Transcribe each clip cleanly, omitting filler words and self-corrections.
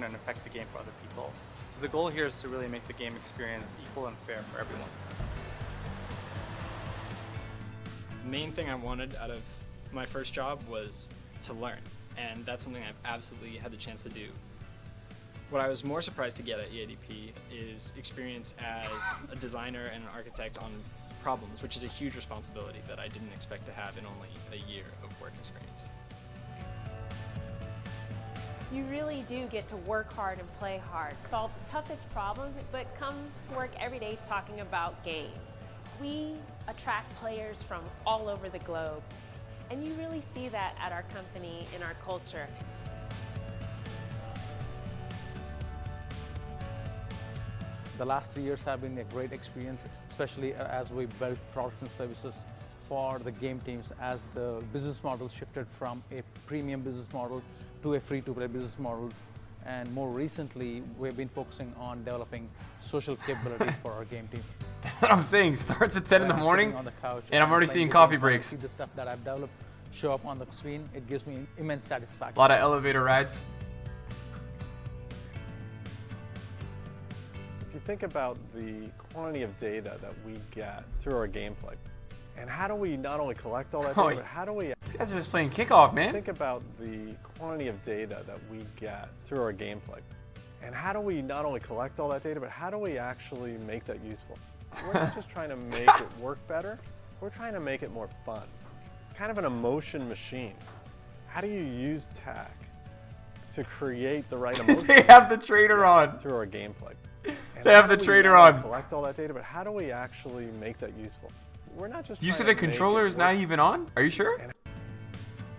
and affect the game for other people. So the goal here is to really make the game experience equal and fair for everyone. The main thing I wanted out of my first job was to learn, and that's something I've absolutely had the chance to do. What I was more surprised to get at EADP is experience as a designer and an architect on problems, which is a huge responsibility that I didn't expect to have in only a year of work experience. You really do get to work hard and play hard, solve the toughest problems, but come to work every day talking about games. We attract players from all over the globe, and you really see that at our company, in our culture. The last 3 years have been a great experience, especially as we built products and services for the game teams as the business model shifted from a premium business model to a free-to-play business model. And more recently, we've been focusing on developing social capabilities for our game team. What I'm saying, starts at 10 in the morning, On the couch and I'm already seeing coffee breaks. See the stuff that I've developed show up on the screen. It gives me immense satisfaction. A lot of elevator rides. If you think about the quantity of data that we get through our gameplay, and how do we not only collect all that data, but how do we... These guys are just playing kickoff, man. Think about the quantity of data that we get through our gameplay, and how do we not only collect all that data, but how do we actually make that useful? We're not just trying to make it work better, we're trying to make it more fun. It's kind of an emotion machine. How do you use tech to create the right emotion? They have the trader on. Through our gameplay. They have the trader on. Collect all that data, but how do we actually make that useful? We're not just. You said the controller is not even on? Are you sure?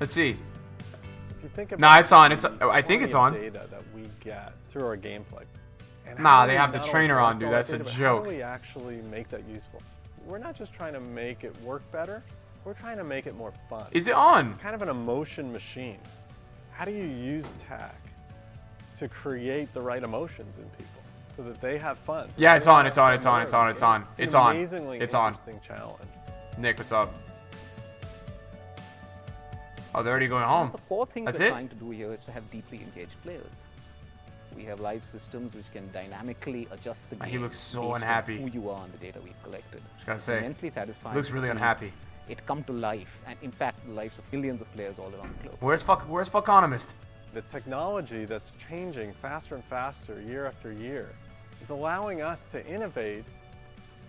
Let's see. If you think about nah, it's on. I think it's on. Data that we get through our gameplay. Nah, they have the trainer on, dude. That's a joke. How do we actually make that useful? We're not just trying to make it work better. We're trying to make it more fun. Is it on? It's kind of an emotion machine. How do you use tech to create the right emotions in people so that they have fun? Yeah, it's on. It's on. It's on. It's on. It's on. It's an amazingly interesting challenge. Nick, what's up? Oh, they're already going home. The four things That's we're it? trying to do here is to have deeply engaged players. We have live systems which can dynamically adjust the game. He looks so based unhappy. on who you are and the data we've collected. Just gotta say, immensely satisfying. looks really to see unhappy. It come to life and impact the lives of millions of players all around the globe. Where's Fuckonomist? The technology that's changing faster and faster year after year is allowing us to innovate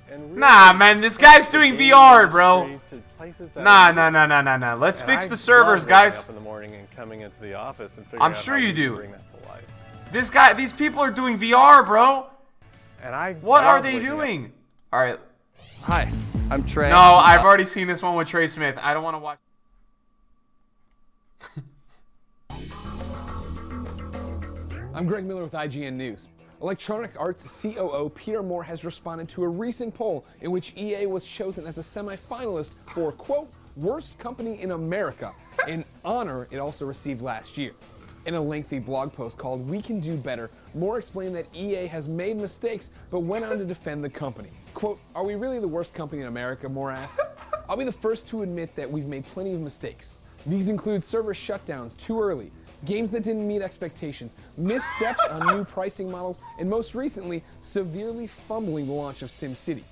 and really Nah, man, this guy's doing VR, bro. Nah. Let's fix the servers, guys. Up in the morning and coming into the office and figuring I'm out sure how you we can do. bring that to life. These people are doing VR, bro. And what are they doing? All right. Hi, I'm Trey. No, I've already seen this one with Trey Smith. I don't want to watch. I'm Greg Miller with IGN News. Electronic Arts COO Peter Moore has responded to a recent poll in which EA was chosen as a semi-finalist for, quote, worst company in America, an honor it also received last year. In a lengthy blog post called We Can Do Better, Moore explained that EA has made mistakes, but went on to defend the company. Quote, are we really the worst company in America, Moore asked. I'll be the first to admit that we've made plenty of mistakes. These include server shutdowns too early, games that didn't meet expectations, missteps on new pricing models, and most recently, severely fumbling the launch of SimCity.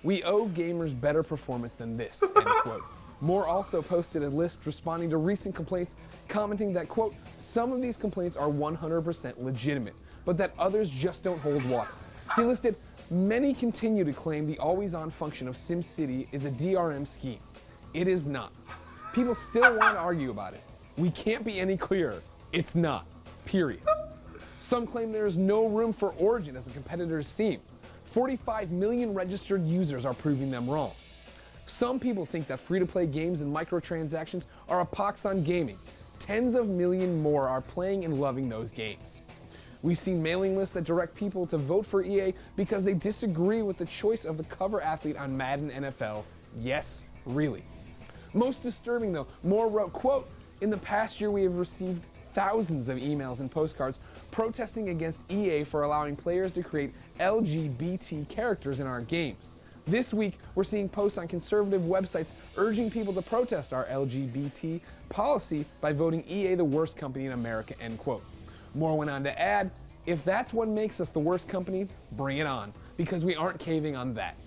We owe gamers better performance than this, end quote. Moore also posted a list responding to recent complaints, commenting that, quote, some of these complaints are 100% legitimate, but that others just don't hold water. He listed, many continue to claim the always-on function of SimCity is a DRM scheme. It is not. People still want to argue about it. We can't be any clearer. It's not. Period. Some claim there is no room for Origin as a competitor to Steam. 45 million registered users are proving them wrong. Some people think that free-to-play games and microtransactions are a pox on gaming. Tens of millions more are playing and loving those games. We've seen mailing lists that direct people to vote for EA because they disagree with the choice of the cover athlete on Madden NFL. Yes, really. Most disturbing though, Moore wrote, quote, in the past year we have received thousands of emails and postcards protesting against EA for allowing players to create LGBT characters in our games. This week, we're seeing posts on conservative websites urging people to protest our LGBT policy by voting EA the worst company in America, end quote. Moore went on to add, If that's what makes us the worst company, bring it on, because we aren't caving on that.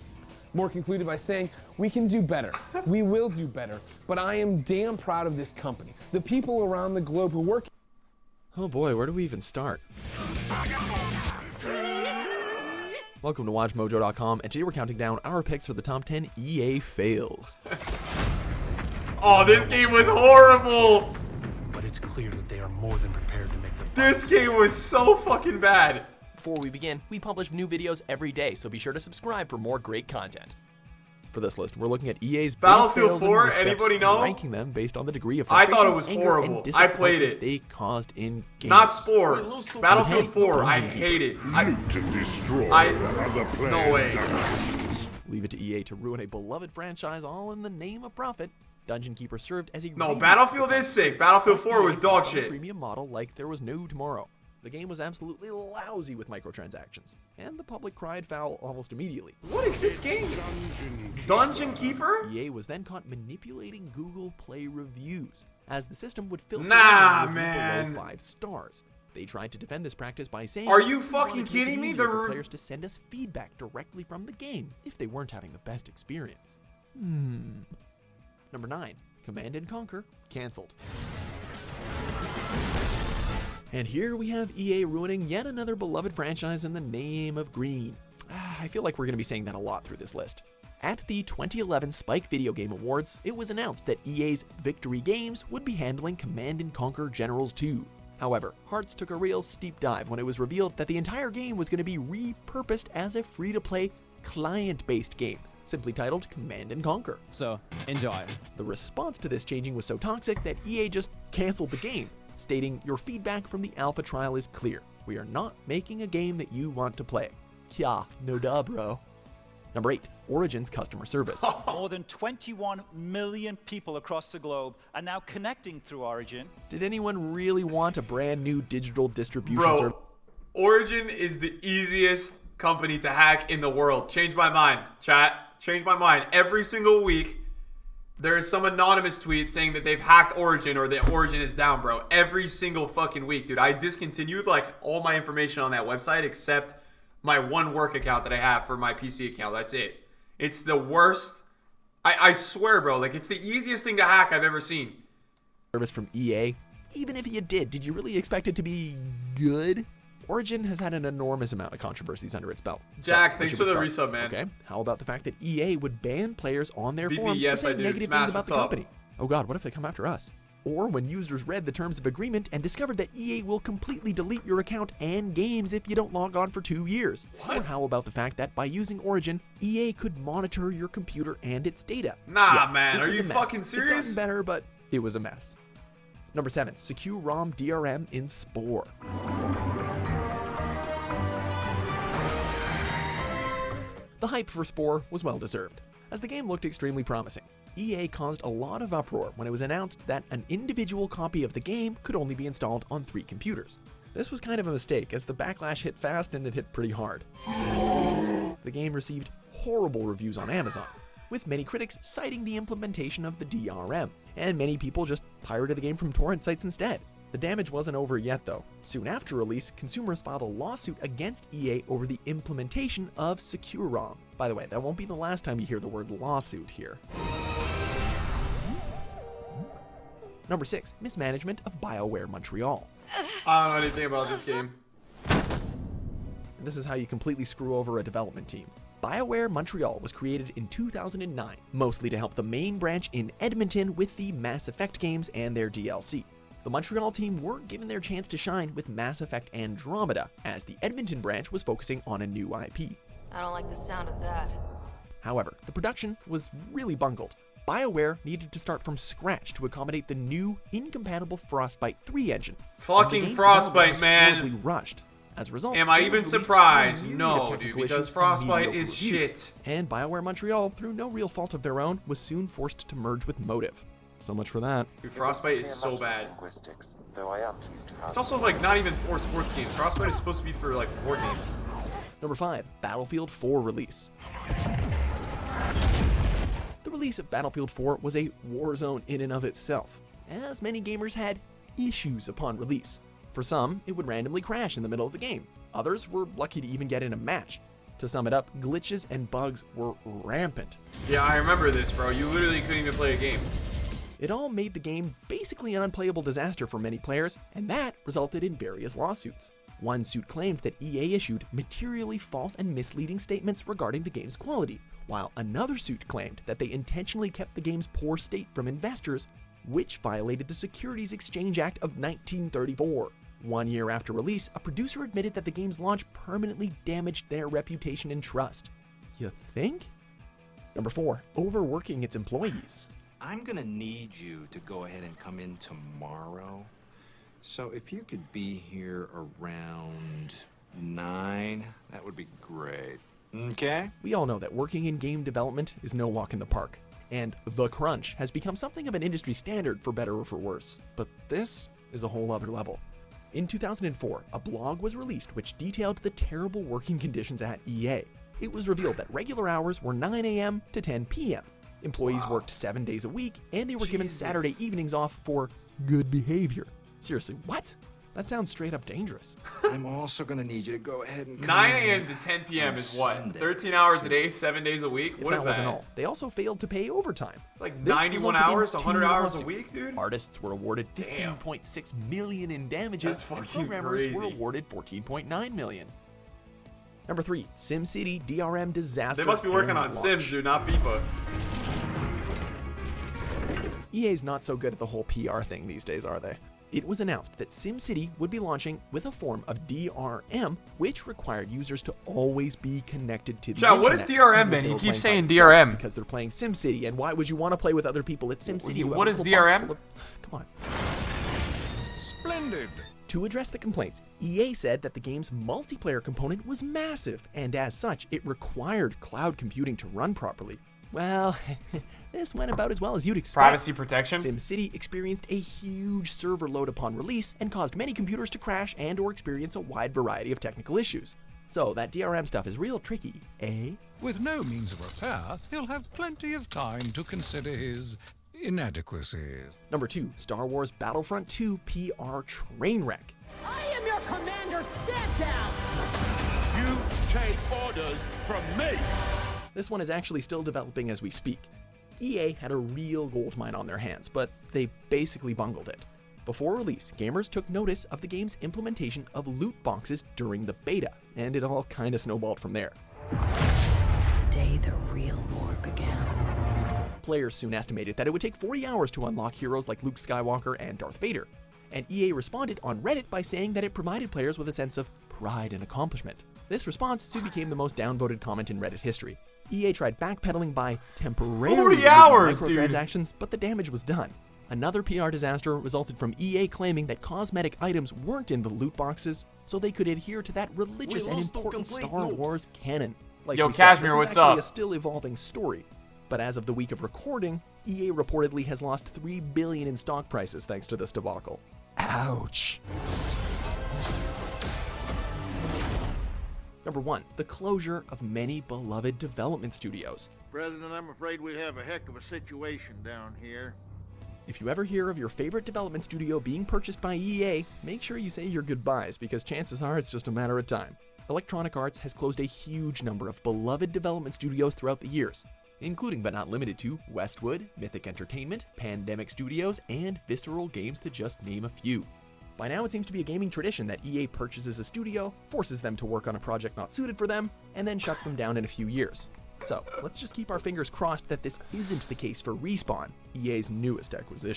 Moore concluded by saying, "We can do better. We will do better, but I am damn proud of this company. The people around the globe who work..." Oh boy, where do we even start? Welcome to WatchMojo.com, and today we're counting down our picks for the top 10 EA fails. Oh, this game was horrible! But it's clear that they are more than prepared to make the This game was so fucking bad. Before we begin, we publish new videos every day, so be sure to subscribe for more great content. For this list, we're looking at EA's Battlefield biggest fails 4, and missteps anybody and know? ranking them based on the degree of I frustration, thought it was anger, horrible. and I played disappointment it. they caused in games. Not Spore. Battlefield 4, I hate it. No way. Leave it to EA to ruin a beloved franchise all in the name of profit. Dungeon Keeper served as a No, Battlefield is sick. Battlefield 4 was dog shit. Premium model like there was no tomorrow. The game was absolutely lousy with microtransactions, and the public cried foul almost immediately. What is this game? Dungeon Keeper? EA was then caught manipulating Google Play reviews, as the system would filter Nah, reviews man. below 5 stars. They tried to defend this practice by saying, Are you "We fucking wanted to make it kidding me? easier for players to send us feedback directly from the game if they weren't having the best experience." Number 9, Command & Conquer, cancelled. And here we have EA ruining yet another beloved franchise in the name of green. I feel like we're going to be saying that a lot through this list. At the 2011 Spike Video Game Awards, it was announced that EA's Victory Games would be handling Command & Conquer Generals 2. However, hearts took a real steep dive when it was revealed that the entire game was going to be repurposed as a free-to-play client-based game, simply titled Command & Conquer. So, enjoy. The response to this changing was so toxic that EA just canceled the game, stating, "Your feedback from the alpha trial is clear. We are not making a game that you want to play." Kya, no duh, bro. Number 8, Origin's customer service. More than 21 million people across the globe are now connecting through Origin. Did anyone really want a brand new digital distribution Bro, service? Origin is the easiest company to hack in the world. Change my mind, chat. Change my mind. Every single week, there is some anonymous tweet saying that they've hacked Origin or that Origin is down, bro. Every single fucking week, dude. I discontinued like all my information on that website except my one work account that I have for my PC account. That's it. It's the worst. I swear, bro. Like, it's the easiest thing to hack I've ever seen. Service from EA? Even if you did you really expect it to be good? Origin has had an enormous amount of controversies under its belt. Jack, So, thanks where for should the we start? resub, man. Okay, how about the fact that EA would ban players on their BB, forums yes, for I saying do. negative Smash, things about the what's up? company? Oh god, what if they come after us? Or when users read the terms of agreement and discovered that EA will completely delete your account and games if you don't log on for 2 years. What? Or how about the fact that by using Origin, EA could monitor your computer and its data? Nah, Yeah, man. it Are was you a mess. fucking serious? It's gotten better, but it was a mess. Number 7, secure ROM DRM in Spore. The hype for Spore was well deserved, as the game looked extremely promising. EA caused a lot of uproar when it was announced that an individual copy of the game could only be installed on 3 computers. This was kind of a mistake, as the backlash hit fast and it hit pretty hard. The game received horrible reviews on Amazon, with many critics citing the implementation of the DRM, and many people just pirated the game from torrent sites instead. The damage wasn't over yet though. Soon after release, consumers filed a lawsuit against EA over the implementation of Secure ROM. By the way, that won't be the last time you hear the word lawsuit here. Number 6, mismanagement of Bioware Montreal. I don't know anything about this game. And this is how you completely screw over a development team. Bioware Montreal was created in 2009, mostly to help the main branch in Edmonton with the Mass Effect games and their DLC. The Montreal team weren't given their chance to shine with Mass Effect Andromeda, as the Edmonton branch was focusing on a new IP. I don't like the sound of that. However, the production was really bungled. BioWare needed to start from scratch to accommodate the new, incompatible Frostbite 3 engine. Fucking Frostbite, man. Horribly rushed. As a result, Am I it was even released to a surprised? myriad No, of dude, technical because issues and Frostbite mediocre is reviews. shit. And BioWare Montreal, through no real fault of their own, was soon forced to merge with Motive. So much for that. Dude, Frostbite is so bad. Though I am pleased to have It's also like not even for sports games. Frostbite is supposed to be for like board games. Number 5, Battlefield 4 release. The release of Battlefield 4 was a war zone in and of itself, as many gamers had issues upon release. For some, it would randomly crash in the middle of the game. Others were lucky to even get in a match. To sum it up, glitches and bugs were rampant. Yeah, I remember this, bro. You literally couldn't even play a game. It all made the game basically an unplayable disaster for many players, and that resulted in various lawsuits. One suit claimed that EA issued materially false and misleading statements regarding the game's quality, while another suit claimed that they intentionally kept the game's poor state from investors, which violated the Securities Exchange Act of 1934. 1 year after release, a producer admitted that the game's launch permanently damaged their reputation and trust. You think? Number 4, overworking its employees. I'm gonna need you to go ahead and come in tomorrow. So if you could be here around 9, that would be great. Okay? We all know that working in game development is no walk in the park, and the crunch has become something of an industry standard for better or for worse. But this is a whole other level. In 2004, a blog was released which detailed the terrible working conditions at EA. It was revealed that regular hours were 9 a.m. to 10 p.m. Employees worked 7 days a week, and they were given Saturday evenings off for good behavior. Seriously, what? That sounds straight up dangerous. I'm also gonna need you to go ahead and 9 a.m. to 10 p.m. is what? 13 hours a day, 7 days a week? If What is that that? wasn't all, they also failed to pay overtime. It's like This 91 resulted in hours, 100 2 hours a lawsuits. week, dude? Artists were awarded $15.6 million in damages, That's and fucking programmers were crazy. awarded $14.9 million. Number 3, SimCity DRM Disaster. They must be working and on launch. Sims, dude, not FIFA. EA's not so good at the whole PR thing these days, are they? It was announced that SimCity would be launching with a form of DRM, which required users to always be connected to the Chat, internet. what is DRM, even if man? they You were keep playing saying by themselves, DRM. because they're playing SimCity, and why would you want to play with other people at SimCity? who have What a is little box DRM? full of- Come on. Splendid. To address the complaints, EA said that the game's multiplayer component was massive, and as such, it required cloud computing to run properly. Well, this went about as well as you'd expect. Privacy protection? SimCity experienced a huge server load upon release and caused many computers to crash and or experience a wide variety of technical issues. So that DRM stuff is real tricky, eh? With no means of repair, he'll have plenty of time to consider his inadequacies. Number 2, Star Wars Battlefront 2 PR train wreck. I am your commander, stand down! You take orders from me! This one is actually still developing as we speak. EA had a real goldmine on their hands, but they basically bungled it. Before release, gamers took notice of the game's implementation of loot boxes during the beta, and it all kinda snowballed from there. The day the real war began. Players soon estimated that it would take 40 hours to unlock heroes like Luke Skywalker and Darth Vader, and EA responded on Reddit by saying that it provided players with a sense of pride and accomplishment. This response soon became the most downvoted comment in Reddit history. EA tried backpedaling by temporarily 40 removing hours, dude. microtransactions, but the damage was done. Another PR disaster resulted from EA claiming that cosmetic items weren't in the loot boxes, so they could adhere to that religious and important Star Wars canon. Like Yo, we said, Kashmir, this is what's actually up? a still evolving story. But as of the week of recording, EA reportedly has lost $3 billion in stock prices thanks to this debacle. Ouch. Number 1, the closure of many beloved development studios. President, I'm afraid we have a heck of a situation down here. If you ever hear of your favorite development studio being purchased by EA, make sure you say your goodbyes, because chances are it's just a matter of time. Electronic Arts has closed a huge number of beloved development studios throughout the years, including but not limited to Westwood, Mythic Entertainment, Pandemic Studios, and Visceral Games, to just name a few. By now, it seems to be a gaming tradition that EA purchases a studio, forces them to work on a project not suited for them, and then shuts them down in a few years. So, let's just keep our fingers crossed that this isn't the case for Respawn, EA's newest acquisition.